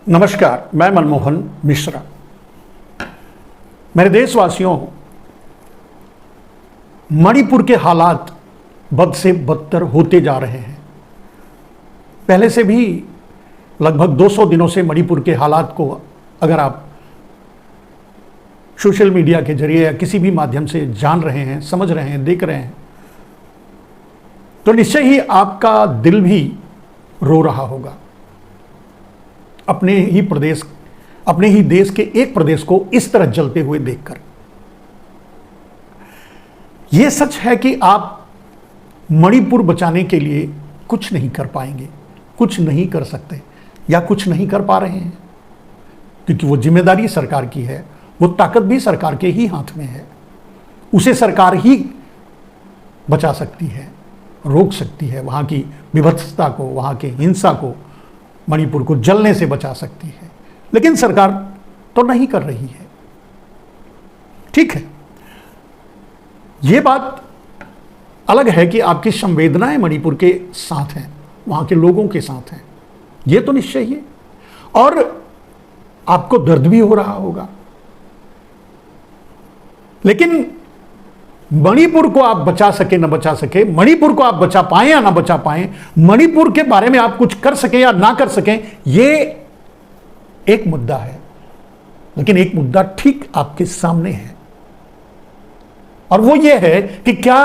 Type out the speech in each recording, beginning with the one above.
नमस्कार, मैं मनमोहन मिश्रा। मेरे देशवासियों, मणिपुर के हालात बद से बदतर होते जा रहे हैं। पहले से भी लगभग 200 दिनों से मणिपुर के हालात को अगर आप सोशल मीडिया के जरिए या किसी भी माध्यम से जान रहे हैं, समझ रहे हैं, देख रहे हैं, तो निश्चय ही आपका दिल भी रो रहा होगा। अपने ही देश के एक प्रदेश को इस तरह जलते हुए देखकर। यह सच है कि आप मणिपुर बचाने के लिए कुछ नहीं कर पाएंगे, कुछ नहीं कर सकते या कुछ नहीं कर पा रहे हैं, क्योंकि वो जिम्मेदारी सरकार की है, वो ताकत भी सरकार के ही हाथ में है। उसे सरकार ही बचा सकती है, रोक सकती है, वहां की विभत्सता को, वहां की हिंसा को, मणिपुर को जलने से बचा सकती है। लेकिन सरकार तो नहीं कर रही है। ठीक है, यह बात अलग है कि आपकी संवेदनाएं मणिपुर के साथ हैं, वहां के लोगों के साथ हैं, यह तो निश्चय ही है। और आपको दर्द भी हो रहा होगा। लेकिन मणिपुर को आप बचा सके न बचा सके, मणिपुर को आप बचा पाए या ना बचा पाए, मणिपुर के बारे में आप कुछ कर सके या ना कर सके, यह एक मुद्दा है। लेकिन एक मुद्दा ठीक आपके सामने है, और वो ये है कि क्या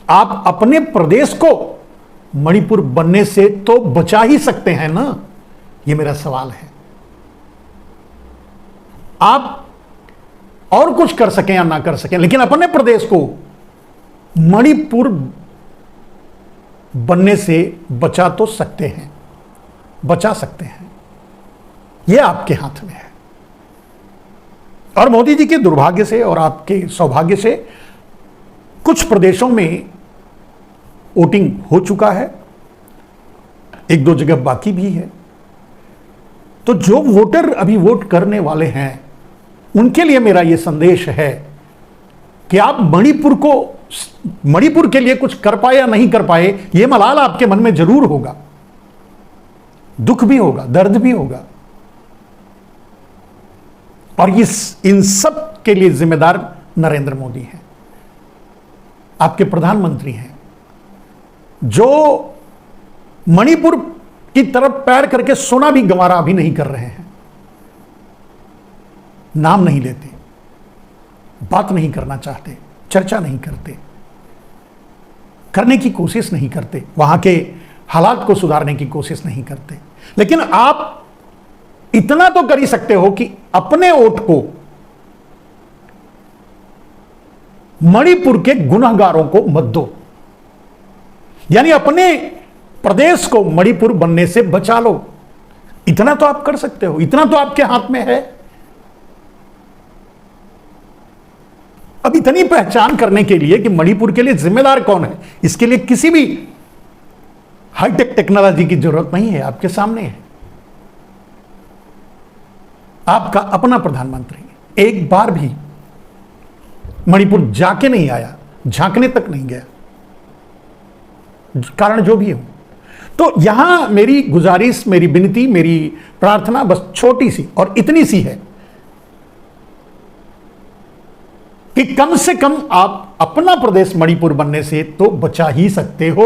आप अपने प्रदेश को मणिपुर बनने से तो बचा ही सकते हैं ना? ये मेरा सवाल है। आप और कुछ कर सकें या ना कर सकें, लेकिन अपने प्रदेश को मणिपुर बनने से बचा तो सकते हैं, बचा सकते हैं। यह आपके हाथ में है। और मोदी जी के दुर्भाग्य से और आपके सौभाग्य से कुछ प्रदेशों में वोटिंग हो चुका है, एक दो जगह बाकी भी है। तो जो वोटर अभी वोट करने वाले हैं, उनके लिए मेरा यह संदेश है कि आप मणिपुर के लिए कुछ कर पाए या नहीं कर पाए, यह मलाल आपके मन में जरूर होगा, दुख भी होगा, दर्द भी होगा। और इन सब के लिए जिम्मेदार नरेंद्र मोदी हैं, आपके प्रधानमंत्री हैं, जो मणिपुर की तरफ पैर करके सोना भी गंवारा अभी नहीं कर रहे हैं। नाम नहीं लेते, बात नहीं करना चाहते, चर्चा नहीं करते, करने की कोशिश नहीं करते, वहां के हालात को सुधारने की कोशिश नहीं करते। लेकिन आप इतना तो कर ही सकते हो कि अपने वोट को मणिपुर के गुनहगारों को मत दो, यानी अपने प्रदेश को मणिपुर बनने से बचा लो। इतना तो आप कर सकते हो, इतना तो आपके हाथ में है। अब इतनी पहचान करने के लिए कि मणिपुर के लिए जिम्मेदार कौन है, इसके लिए किसी भी हाईटेक टेक्नोलॉजी की जरूरत नहीं है, आपके सामने है। आपका अपना प्रधानमंत्री एक बार भी मणिपुर जाके नहीं आया, झांकने तक नहीं गया, कारण जो भी हो। तो यहां मेरी गुजारिश, मेरी विनती, मेरी प्रार्थना बस छोटी सी और इतनी सी है कि कम से कम आप अपना प्रदेश मणिपुर बनने से तो बचा ही सकते हो।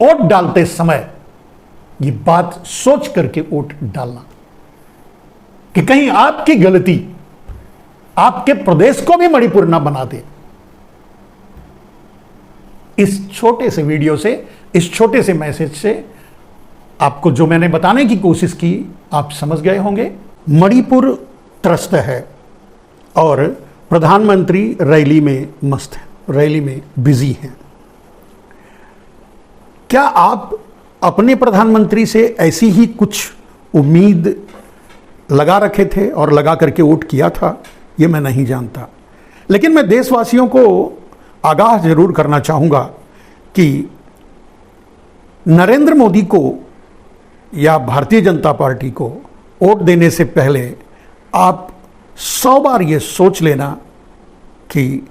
वोट डालते समय ये बात सोच करके वोट डालना कि कहीं आपकी गलती आपके प्रदेश को भी मणिपुर ना बना दे। इस छोटे से वीडियो से, इस छोटे से मैसेज से आपको जो मैंने बताने की कोशिश की, आप समझ गए होंगे। मणिपुर त्रस्त है और प्रधानमंत्री रैली में मस्त है, रैली में बिजी हैं। क्या आप अपने प्रधानमंत्री से ऐसी ही कुछ उम्मीद लगा रखे थे और लगा करके वोट किया था? ये मैं नहीं जानता। लेकिन मैं देशवासियों को आगाह जरूर करना चाहूँगा कि नरेंद्र मोदी को या भारतीय जनता पार्टी को वोट देने से पहले आप 100 बार ये सोच लेना कि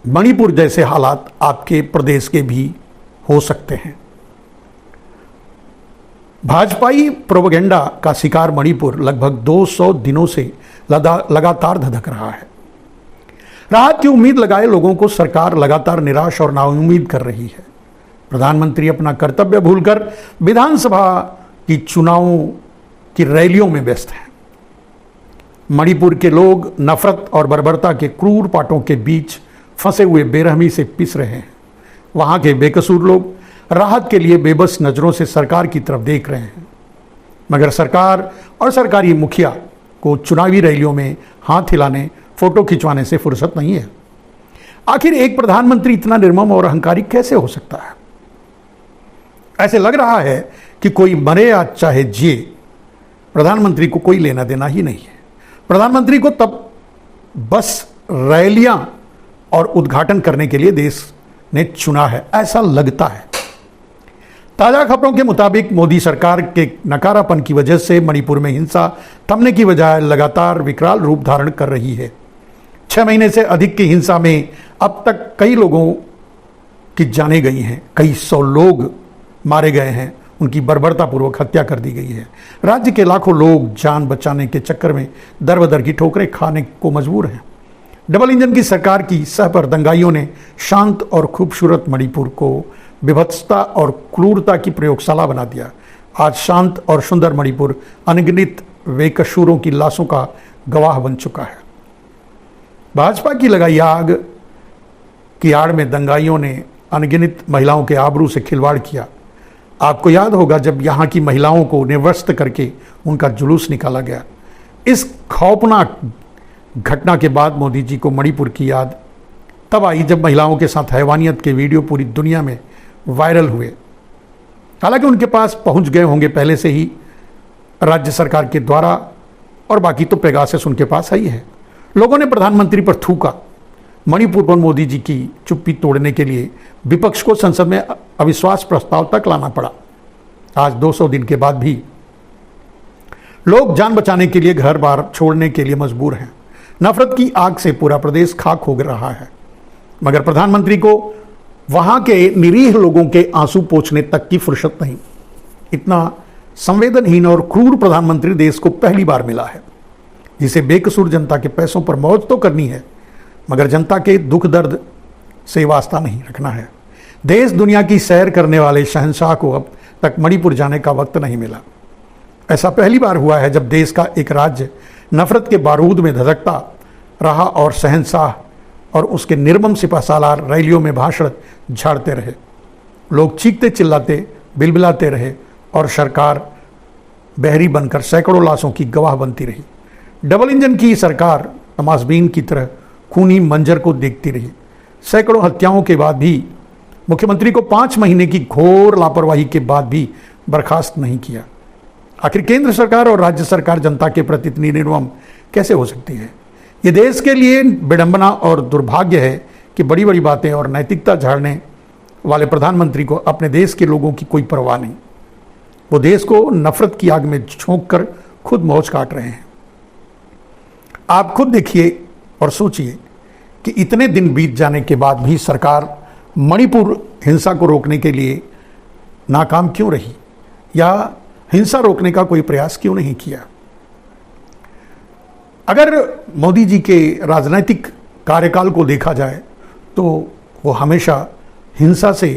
मणिपुर जैसे हालात आपके प्रदेश के भी हो सकते हैं। भाजपाई प्रोपेगेंडा का शिकार मणिपुर लगभग 200 दिनों से लगातार धधक रहा है। राहत की उम्मीद लगाए लोगों को सरकार लगातार निराश और नाउम्मीद कर रही है। प्रधानमंत्री अपना कर्तव्य भूलकर विधानसभा की चुनावों की रैलियों में व्यस्त हैं। मणिपुर के लोग नफरत और बर्बरता के क्रूर पाटों के बीच फंसे हुए बेरहमी से पिस रहे हैं। वहां के बेकसूर लोग राहत के लिए बेबस नजरों से सरकार की तरफ देख रहे हैं, मगर सरकार और सरकारी मुखिया को चुनावी रैलियों में हाथ हिलाने, फोटो खिंचवाने से फुर्सत नहीं है। आखिर एक प्रधानमंत्री इतना निर्मम और अहंकारी कैसे हो सकता है? ऐसे लग रहा है कि कोई मरे या चाहे जिए, प्रधानमंत्री को कोई लेना देना ही नहीं है। प्रधानमंत्री को तब बस रैलियां और उद्घाटन करने के लिए देश ने चुना है, ऐसा लगता है। ताजा खबरों के मुताबिक मोदी सरकार के नकारापन की वजह से मणिपुर में हिंसा थमने की बजाय लगातार विकराल रूप धारण कर रही है। 6 महीने से अधिक की हिंसा में अब तक कई लोगों की जानें गई हैं, कई 100 लोग मारे गए हैं, उनकी बर्बरतापूर्वक हत्या कर दी गई है। राज्य के लाखों लोग जान बचाने के चक्कर में दर बदर की ठोकरें खाने को मजबूर हैं। डबल इंजन की सरकार की सह पर दंगाइयों ने शांत और खूबसूरत मणिपुर को विभत्सता और क्रूरता की प्रयोगशाला बना दिया। आज शांत और सुंदर मणिपुर अनगिनत बेकसूरों की लाशों का गवाह बन चुका है। भाजपा की लगाई आग की आड़ में दंगाइयों ने अनगिनत महिलाओं के आबरू से खिलवाड़ किया। आपको याद होगा जब यहाँ की महिलाओं को निर्वस्त्र करके उनका जुलूस निकाला गया। इस खौफनाक घटना के बाद मोदी जी को मणिपुर की याद तब आई जब महिलाओं के साथ हैवानियत के वीडियो पूरी दुनिया में वायरल हुए। हालांकि उनके पास पहुंच गए होंगे पहले से ही राज्य सरकार के द्वारा, और बाकी तो पेगासस उनके पास ही है। लोगों ने प्रधानमंत्री पर थूका। मणिपुर पर मोदी जी की चुप्पी तोड़ने के लिए विपक्ष को संसद में अविश्वास प्रस्ताव तक लाना पड़ा। आज 200 दिन के बाद भी लोग जान बचाने के लिए घर बार छोड़ने के लिए मजबूर हैं। नफरत की आग से पूरा प्रदेश खाक हो रहा है, मगर प्रधानमंत्री को वहां के निरीह लोगों के आंसू पोंछने तक की फुर्सत नहीं। इतना संवेदनहीन और क्रूर प्रधानमंत्री देश को पहली बार मिला है, जिसे बेकसूर जनता के पैसों पर मौज तो करनी है, मगर जनता के दुख दर्द से वास्ता नहीं रखना है। देश दुनिया की सैर करने वाले शहंशाह को अब तक मणिपुर जाने का वक्त नहीं मिला। ऐसा पहली बार हुआ है जब देश का एक राज्य नफरत के बारूद में धधकता रहा और शहंशाह और उसके निर्मम सिपाहसालार रैलियों में भाषण झाड़ते रहे। लोग चीखते चिल्लाते बिलबिलाते रहे और सरकार बहरी बनकर सैकड़ों लाशों की गवाह बनती रही। डबल इंजन की सरकार तमाशबीन की तरह खूनी मंजर को देखती रही। सैकड़ों हत्याओं के बाद भी मुख्यमंत्री को 5 महीने की घोर लापरवाही के बाद भी बर्खास्त नहीं किया। आखिर केंद्र सरकार और राज्य सरकार जनता के प्रति इतनी निर्मम कैसे हो सकती है? ये देश के लिए विडंबना और दुर्भाग्य है कि बड़ी बड़ी बातें और नैतिकता झाड़ने वाले प्रधानमंत्री को अपने देश के लोगों की कोई परवाह नहीं। वो देश को नफरत की आग में झोंक कर खुद मौज काट रहे हैं। आप खुद देखिए और सोचिए कि इतने दिन बीत जाने के बाद भी सरकार मणिपुर हिंसा को रोकने के लिए नाकाम क्यों रही, या हिंसा रोकने का कोई प्रयास क्यों नहीं किया? अगर मोदी जी के राजनीतिक कार्यकाल को देखा जाए तो वो हमेशा हिंसा से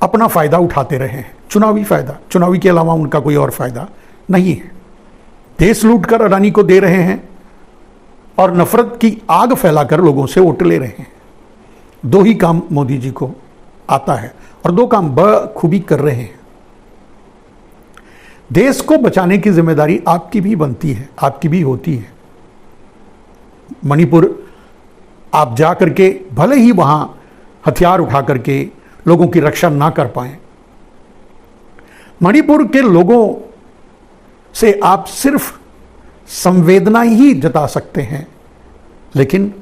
अपना फ़ायदा उठाते रहे हैं, चुनावी फ़ायदा। चुनावी के अलावा उनका कोई और फ़ायदा नहीं है। देश लूटकर अडानी को दे रहे हैं और नफरत की आग फैलाकर लोगों से वोट ले रहे हैं। 2 ही काम मोदी जी को आता है और 2 काम बखूबी कर रहे हैं। देश को बचाने की जिम्मेदारी आपकी भी बनती है, आपकी भी होती है। मणिपुर आप जा करके भले ही वहां हथियार उठा करके लोगों की रक्षा ना कर पाएं, मणिपुर के लोगों से आप सिर्फ संवेदना ही जता सकते हैं, लेकिन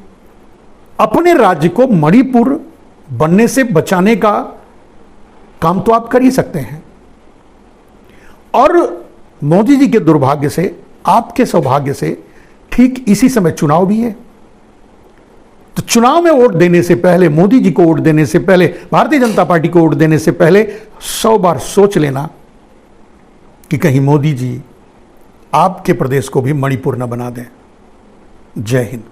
अपने राज्य को मणिपुर बनने से बचाने का काम तो आप कर ही सकते हैं। और मोदी जी के दुर्भाग्य से, आपके सौभाग्य से ठीक इसी समय चुनाव भी है। तो चुनाव में वोट देने से पहले, मोदी जी को वोट देने से पहले, भारतीय जनता पार्टी को वोट देने से पहले 100 बार सोच लेना कि कहीं मोदी जी आपके प्रदेश को भी मणिपुर न बना दें। जय हिंद।